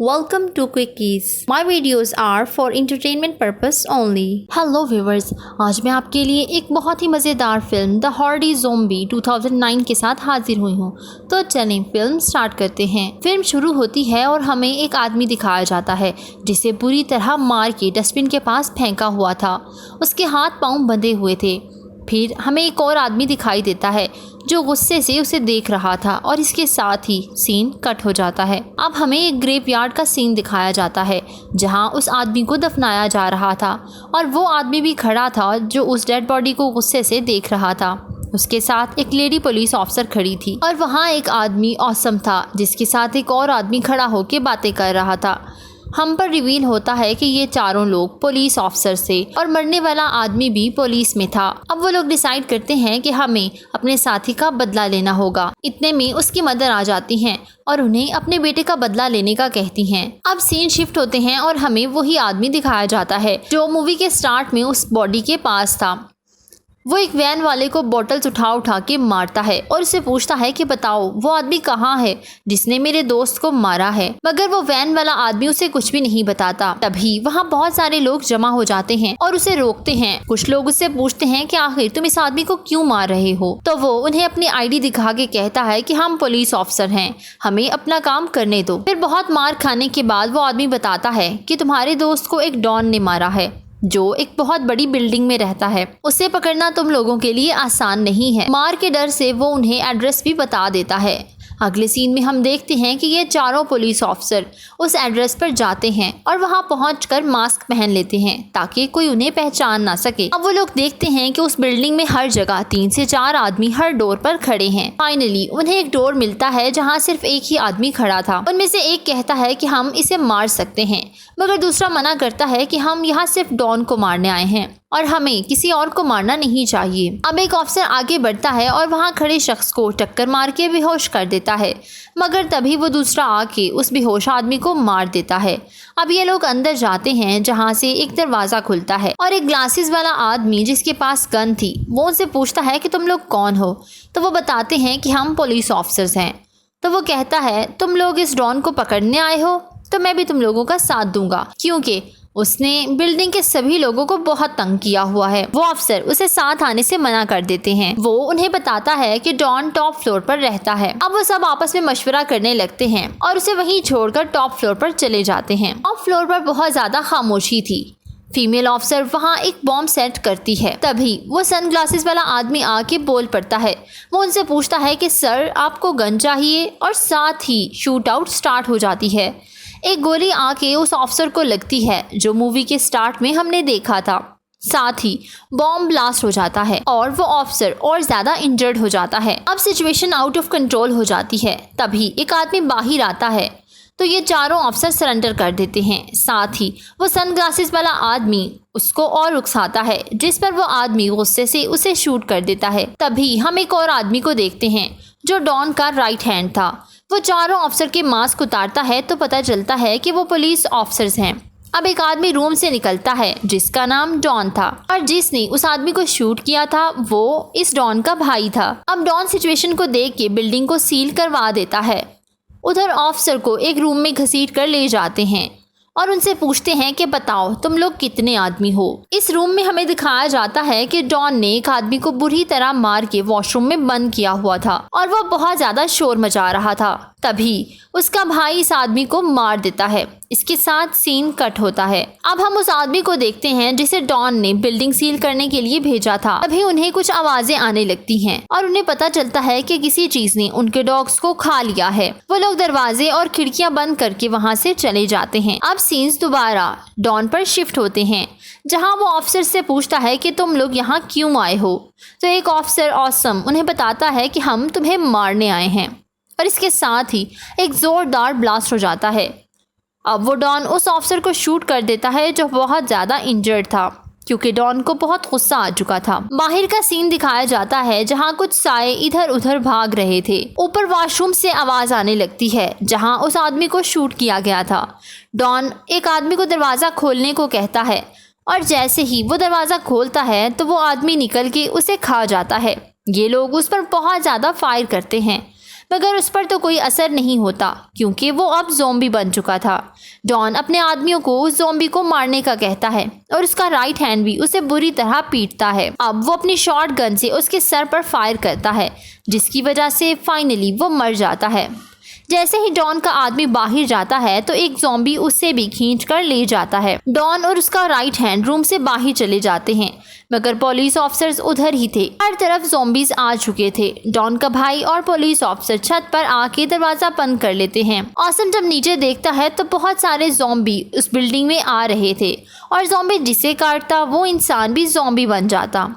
Welcome to Quickies. My videos are for entertainment purpose only. Hello viewers, आज मैं आपके लिए एक बहुत ही मज़ेदार फिल्म द हॉर्डी ज़ोंबी 2009 के साथ हाजिर हुई हूँ। तो चलें फिल्म स्टार्ट करते हैं। फिल्म शुरू होती है और हमें एक आदमी दिखाया जाता है जिसे बुरी तरह मार के डस्टबिन के पास फेंका हुआ था। उसके हाथ पाँव बंधे हुए थे। फिर हमें एक और आदमी दिखाई देता है जो गुस्से से उसे देख रहा था और इसके साथ ही सीन कट हो जाता है। अब हमें एक ग्रेवयार्ड का सीन दिखाया जाता है जहां उस आदमी को दफनाया जा रहा था और वो आदमी भी खड़ा था जो उस डेड बॉडी को गुस्से से देख रहा था। उसके साथ एक लेडी पुलिस ऑफिसर खड़ी थी और वहाँ एक आदमी ऑसम था जिसके साथ एक और आदमी खड़ा होकर बातें कर रहा था। हम पर रिवील होता है कि ये चारों लोग पुलिस ऑफिसर थे और मरने वाला आदमी भी पुलिस में था। अब वो लोग डिसाइड करते हैं कि हमें अपने साथी का बदला लेना होगा। इतने में उसकी मदर आ जाती हैं और उन्हें अपने बेटे का बदला लेने का कहती हैं। अब सीन शिफ्ट होते हैं और हमें वही आदमी दिखाया जाता है जो मूवी के स्टार्ट में उस बॉडी के पास था। वो एक वैन वाले को बॉटल्स उठा के मारता है और उससे पूछता है कि बताओ वो आदमी कहाँ है जिसने मेरे दोस्त को मारा है, मगर वो वैन वाला आदमी उसे कुछ भी नहीं बताता। तभी वहाँ बहुत सारे लोग जमा हो जाते हैं और उसे रोकते हैं। कुछ लोग उससे पूछते हैं कि आखिर तुम इस आदमी को क्यों मार रहे हो, तो वो उन्हें अपनी आईडी दिखा के कहता है कि हम पुलिस ऑफिसर हैं, हमें अपना काम करने दो। फिर बहुत मार खाने के बाद वो आदमी बताता है कि तुम्हारे दोस्त को एक डॉन ने मारा है जो एक बहुत बड़ी बिल्डिंग में रहता है। उसे पकड़ना तुम लोगों के लिए आसान नहीं है। मार के डर से वो उन्हें एड्रेस भी बता देता है। अगले सीन में हम देखते हैं कि ये चारों पुलिस ऑफिसर उस एड्रेस पर जाते हैं और वहां पहुंचकर मास्क पहन लेते हैं ताकि कोई उन्हें पहचान ना सके। अब वो लोग देखते हैं कि उस बिल्डिंग में हर जगह 3 से 4 आदमी हर डोर पर खड़े हैं। फाइनली उन्हें एक डोर मिलता है जहां सिर्फ एक ही आदमी खड़ा था। उनमें से एक कहता है कि हम इसे मार सकते हैं, मगर दूसरा मना करता है कि हम यहाँ सिर्फ डॉन को मारने आए हैं और हमें किसी और को मारना नहीं चाहिए। अब एक ऑफिसर आगे बढ़ता है और वहाँ खड़े शख्स को टक्कर मार के बेहोश कर देता है, मगर तभी वो दूसरा आके उस बेहोश आदमी को मार देता है। अब ये लोग अंदर जाते हैं जहाँ से एक दरवाज़ा खुलता है और एक ग्लासेस वाला आदमी जिसके पास गन थी वो उनसे पूछता है कि तुम लोग कौन हो, तो वो बताते हैं कि हम पुलिस ऑफिसर्स हैं। तो वो कहता है तुम लोग इस डॉन को पकड़ने आए हो तो मैं भी तुम लोगों का साथ दूंगा, क्योंकि उसने बिल्डिंग के सभी लोगों को बहुत तंग किया हुआ है। वो अफसर उसे साथ आने से मना कर देते हैं। वो उन्हें बताता है कि डॉन टॉप फ्लोर पर रहता है। अब वो सब आपस में मशवरा करने लगते हैं और उसे वहीं छोड़कर टॉप फ्लोर पर चले जाते हैं। टॉप फ्लोर पर बहुत ज्यादा खामोशी थी। फीमेल ऑफिसर वहाँ एक बॉम्ब सेट करती है। तभी वो सनग्लासेस वाला आदमी आके बोल पड़ता है। वो उनसे पूछता है कि सर आपको गन चाहिए, और साथ ही शूट आउट स्टार्ट हो जाती है। एक गोली आके उस ऑफिसर को लगती है जो मूवी के स्टार्ट में हमने देखा था। साथ ही बॉम्ब ब्लास्ट हो जाता है और वो ऑफिसर और ज़्यादा इंजर्ड हो जाता है। अब सिचुएशन आउट ऑफ कंट्रोल हो जाती है। तभी एक आदमी बाहर आता है तो ये चारों ऑफिसर सरेंडर कर देते हैं। साथ ही वो सनग्लासेस वाला आदमी उसको और उकसाता है, जिस पर वो आदमी गुस्से से उसे शूट कर देता है। तभी हम एक और आदमी को देखते हैं जो डॉन का राइट हैंड था। वो चारों ऑफिसर के मास्क उतारता है तो पता चलता है कि वो पुलिस ऑफिसर्स हैं। अब एक आदमी रूम से निकलता है जिसका नाम डॉन था और जिसने उस आदमी को शूट किया था वो इस डॉन का भाई था। अब डॉन सिचुएशन को देख के बिल्डिंग को सील करवा देता है। उधर ऑफिसर को एक रूम में घसीट कर ले जाते हैं और उनसे पूछते हैं कि बताओ तुम लोग कितने आदमी हो। इस रूम में हमें दिखाया जाता है कि डॉन ने एक आदमी को बुरी तरह मार के वॉशरूम में बंद किया हुआ था और वो बहुत ज्यादा शोर मचा रहा था। तभी उसका भाई इस आदमी को मार देता है। इसके साथ सीन कट होता है। अब हम उस आदमी को देखते हैं जिसे डॉन ने बिल्डिंग सील करने के लिए भेजा था। तभी उन्हें कुछ आवाजें आने लगती हैं और उन्हें पता चलता है कि किसी चीज ने उनके डॉग्स को खा लिया है। वो लोग दरवाजे और खिड़कियां बंद करके वहां से चले जाते हैं। अब सीन्स दोबारा डॉन पर शिफ्ट होते हैं जहां वो ऑफिसर से पूछता है कि तुम लोग यहाँ क्यों आए हो, तो एक ऑफिसर ऑसम उन्हें बताता है कि हम तुम्हें मारने आए हैं, और इसके साथ ही एक जोरदार ब्लास्ट हो जाता है। अब वो डॉन उस ऑफिसर को शूट कर देता है जो बहुत ज़्यादा इंजर्ड था, क्योंकि डॉन को बहुत गुस्सा आ चुका था। बाहर का सीन दिखाया जाता है जहां कुछ साए इधर उधर भाग रहे थे। ऊपर वॉशरूम से आवाज़ आने लगती है जहां उस आदमी को शूट किया गया था। डॉन एक आदमी को दरवाज़ा खोलने को कहता है और जैसे ही वो दरवाज़ा खोलता है तो वो आदमी निकल के उसे खा जाता है। ये लोग उस पर बहुत ज़्यादा फायर करते हैं, मगर उस पर तो कोई असर नहीं होता क्योंकि वो अब ज़ॉम्बी बन चुका था। डॉन अपने आदमियों को उस ज़ॉम्बी को मारने का कहता है और उसका राइट हैंड भी उसे बुरी तरह पीटता है। अब वो अपनी शॉर्ट गन से उसके सर पर फायर करता है जिसकी वजह से फाइनली वो मर जाता है। जैसे ही डॉन का आदमी बाहर जाता है तो एक ज़ॉम्बी उसे भी खींच कर ले जाता है। डॉन और उसका राइट हैंड रूम से बाहर चले जाते हैं मगर पुलिस ऑफिसर्स उधर ही थे। हर तरफ ज़ॉम्बीज आ चुके थे। डॉन का भाई और पुलिस ऑफिसर छत पर आके दरवाजा बंद कर लेते हैं। ऑसम जब नीचे देखता है तो बहुत सारे ज़ॉम्बी उस बिल्डिंग में आ रहे थे और ज़ॉम्बी जिसे काटता वो इंसान भी ज़ॉम्बी बन जाता।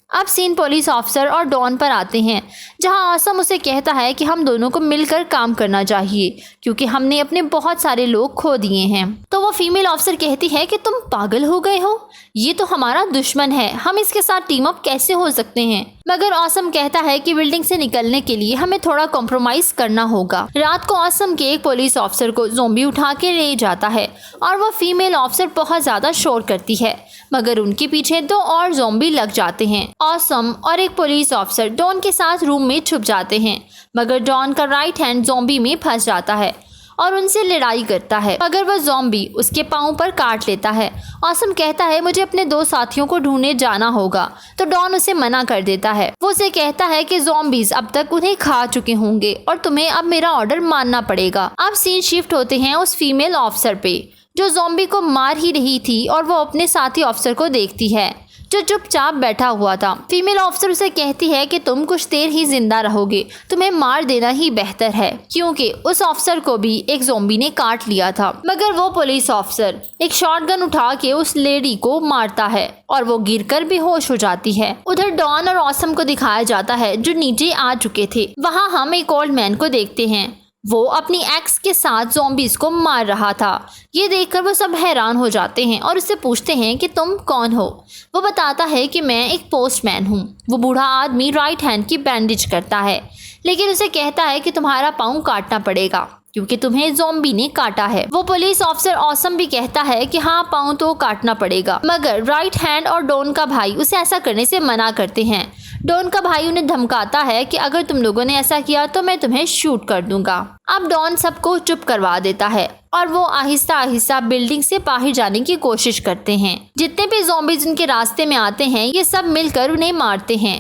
अब सीन पुलिस ऑफिसर और डॉन पर आते हैं जहां आसम उसे कहता है कि हम दोनों को मिलकर काम करना चाहिए क्योंकि हमने अपने बहुत सारे लोग खो दिए हैं। तो वो फीमेल ऑफिसर कहती है कि तुम पागल हो गए हो, ये तो हमारा दुश्मन है, हम इसके साथ टीम अप कैसे हो सकते हैं। मगर आसम कहता है कि बिल्डिंग से निकलने के लिए हमें थोड़ा कॉम्प्रोमाइज करना होगा। रात को आसम के एक पुलिस ऑफिसर को ज़ॉम्बी उठा के ले जाता है और वो फीमेल ऑफिसर बहुत ज्यादा शोर करती है मगर उनके पीछे 2 और ज़ॉम्बी लग जाते हैं। आसम और एक पुलिस ऑफिसर डॉन के साथ रूम में छुप जाते हैं मगर डॉन का राइट हैंड ज़ॉम्बी में फंस जाता है और उनसे लड़ाई करता है मगर वह ज़ॉम्बी उसके पाँव पर काट लेता है। आसम कहता है मुझे अपने 2 साथियों को ढूंढने जाना होगा तो डॉन उसे मना कर देता है। वो उसे कहता है कि ज़ॉम्बीज अब तक उन्हें खा चुके होंगे और तुम्हें अब मेरा ऑर्डर मानना पड़ेगा। अब सीन शिफ्ट होते हैं उस फीमेल ऑफिसर पे जो ज़ॉम्बी को मार ही रही थी और वो अपने साथी ऑफिसर को देखती है जो चुपचाप बैठा हुआ था। फीमेल ऑफिसर उसे कहती है कि तुम कुछ देर ही जिंदा रहोगे, तुम्हें मार देना ही बेहतर है क्योंकि उस ऑफिसर को भी एक ज़ॉम्बी ने काट लिया था। मगर वो पुलिस ऑफिसर एक शॉटगन उठा के उस लेडी को मारता है और वो गिरकर बेहोश हो जाती है। उधर डॉन और ऑसम को दिखाया जाता है जो नीचे आ चुके थे। वहाँ हम एक ओल्ड मैन को देखते हैं, वो अपनी एक्स के साथ ज़ॉम्बीज को मार रहा था। ये देखकर वो सब हैरान हो जाते हैं और उससे पूछते हैं कि तुम कौन हो। वो बताता है कि मैं एक पोस्टमैन हूँ। वो बूढ़ा आदमी राइट हैंड की बैंडेज करता है लेकिन उसे कहता है कि तुम्हारा पाँव काटना पड़ेगा क्योंकि तुम्हें ज़ॉम्बी ने काटा है। वो पुलिस ऑफिसर ऑसम भी कहता है कि हाँ पाँव तो काटना पड़ेगा मगर राइट हैंड और डॉन का भाई उसे ऐसा करने से मना करते हैं। डॉन का भाई उन्हें धमकाता है कि अगर तुम लोगों ने ऐसा किया तो मैं तुम्हें शूट कर दूंगा। अब डॉन सबको चुप करवा देता है और वो आहिस्ता आहिस्ता बिल्डिंग से बाहर जाने की कोशिश करते हैं। जितने भी ज़ॉम्बीज उनके रास्ते में आते हैं ये सब मिलकर उन्हें मारते हैं।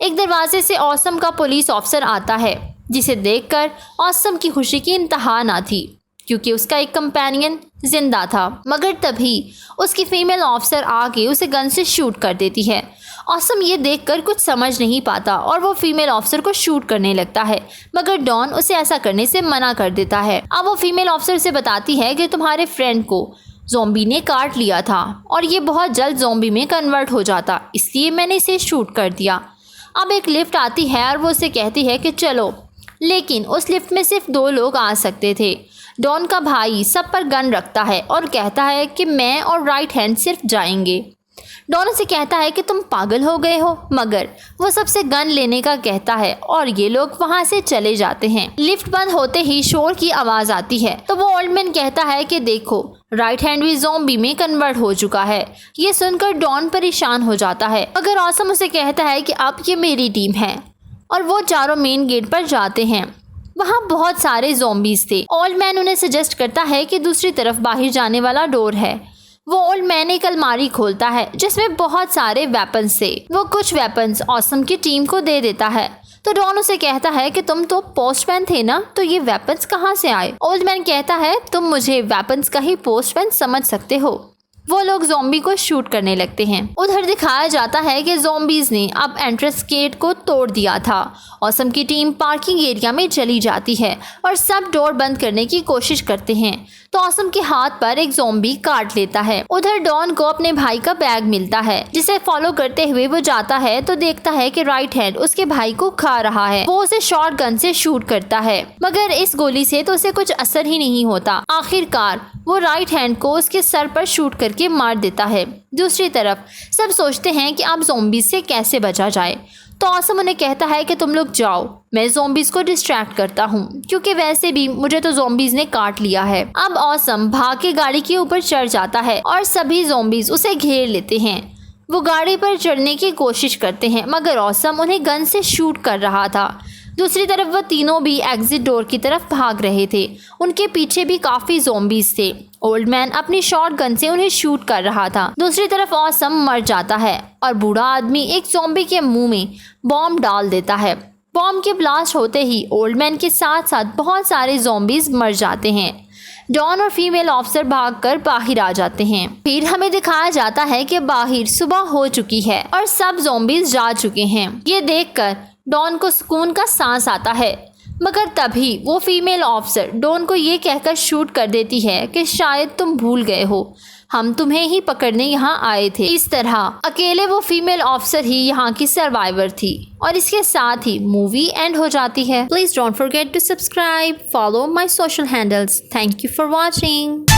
एक दरवाजे से ऑसम का पुलिस ऑफिसर आता है जिसे देखकर ऑसम की खुशी की इंतहा ना थी क्योंकि उसका एक कंपेनियन जिंदा था। मगर तभी उसकी फीमेल ऑफिसर आके उसे गन से शूट कर देती है। ऑसम ये देखकर कुछ समझ नहीं पाता और वो फीमेल ऑफिसर को शूट करने लगता है मगर डॉन उसे ऐसा करने से मना कर देता है। अब वो फीमेल ऑफिसर से बताती है कि तुम्हारे फ्रेंड को ज़ॉम्बी ने काट लिया था और ये बहुत जल्द ज़ॉम्बी में कन्वर्ट हो जाता, इसलिए मैंने इसे शूट कर दिया। अब एक लिफ्ट आती है और वो उसे कहती है कि चलो, लेकिन उस लिफ्ट में सिर्फ 2 लोग आ सकते थे। डॉन का भाई सब पर गन रखता है और कहता है कि मैं और राइट हैंड सिर्फ जाएंगे। डॉन से कहता है कि तुम पागल हो गए हो मगर वो सबसे गन लेने का कहता है और ये लोग वहाँ से चले जाते हैं। लिफ्ट बंद होते ही शोर की आवाज़ आती है तो वो ओल्ड मैन कहता है कि देखो राइट हैंड भी ज़ॉम्बी में कन्वर्ट हो चुका है। ये सुनकर डॉन परेशान हो जाता है मगर ऑसम उसे कहता है कि अब ये मेरी टीम है और वो चारों मेन गेट पर जाते हैं। वहाँ बहुत सारे ज़ॉम्बीज थे। ओल्ड मैन उन्हें सजेस्ट करता है कि दूसरी तरफ बाहर जाने वाला डोर है। वो ओल्ड मैन एक अलमारी खोलता है जिसमें बहुत सारे वेपन्स थे। वो कुछ वेपन्स ऑसम की टीम को दे देता है तो डॉन उसे कहता है कि तुम तो पोस्टमैन थे ना, तो ये वेपन्स कहाँ से आए। ओल्ड मैन कहता है तुम मुझे वेपन्स का ही पोस्टमैन समझ सकते हो। वो लोग ज़ॉम्बी को शूट करने लगते हैं। उधर दिखाया जाता है कि ज़ॉम्बीज ने अब एंट्रेंस गेट को तोड़ दिया था। ऑसम की टीम पार्किंग एरिया में चली जाती है और सब डोर बंद करने की कोशिश करते हैं तो ऑसम के हाथ पर एक ज़ॉम्बी काट लेता है। उधर डॉन को अपने भाई का बैग मिलता है जिसे फॉलो करते हुए वो जाता है तो देखता है कि राइट हैंड उसके भाई को खा रहा है। वो उसे शॉर्ट गन से शूट करता है मगर इस गोली से तो उसे कुछ असर ही नहीं होता। आखिरकार वो राइट हैंड को उसके सर पर शूट करके मार देता है। दूसरी तरफ सब सोचते हैं कि अब ज़ॉम्बीज से कैसे बचा जाए तो ऑसम उन्हें कहता है कि तुम लोग जाओ, मैं ज़ॉम्बीज को डिस्ट्रैक्ट करता हूँ क्योंकि वैसे भी मुझे तो ज़ॉम्बीज ने काट लिया है। अब ऑसम भाग के गाड़ी के ऊपर चढ़ जाता है और सभी ज़ॉम्बीज उसे घेर लेते हैं। वो गाड़ी पर चढ़ने की कोशिश करते हैं मगर ऑसम उन्हें गन से शूट कर रहा था। दूसरी तरफ वो तीनों भी एग्जिट डोर की तरफ भाग रहे थे। उनके पीछे भी काफी ज़ॉम्बीज थे। ओल्ड मैन अपनी शॉटगन से उन्हें शूट कर रहा था। दूसरी तरफ ऑसम मर जाता है और बूढ़ा आदमी एक ज़ॉम्बी के मुंह में बॉम्ब डाल देता है। बॉम्ब के ब्लास्ट होते ही ओल्ड मैन के साथ साथ बहुत सारे ज़ॉम्बीज मर जाते हैं। डॉन और फीमेल ऑफिसर भागकर बाहर आ जाते हैं। फिर हमें दिखाया जाता है कि बाहर सुबह हो चुकी है और सब ज़ॉम्बीज जा चुके हैं। ये देखकर डॉन को सुकून का सांस आता है, मगर तभी वो फीमेल ऑफिसर डॉन को ये कहकर शूट कर देती है कि शायद तुम भूल गए हो, हम तुम्हें ही पकड़ने यहाँ आए थे। इस तरह अकेले वो फीमेल ऑफिसर ही यहाँ की सर्वाइवर थी और इसके साथ ही मूवी एंड हो जाती है। Please don't forget to subscribe, follow my social handles. Thank you for watching.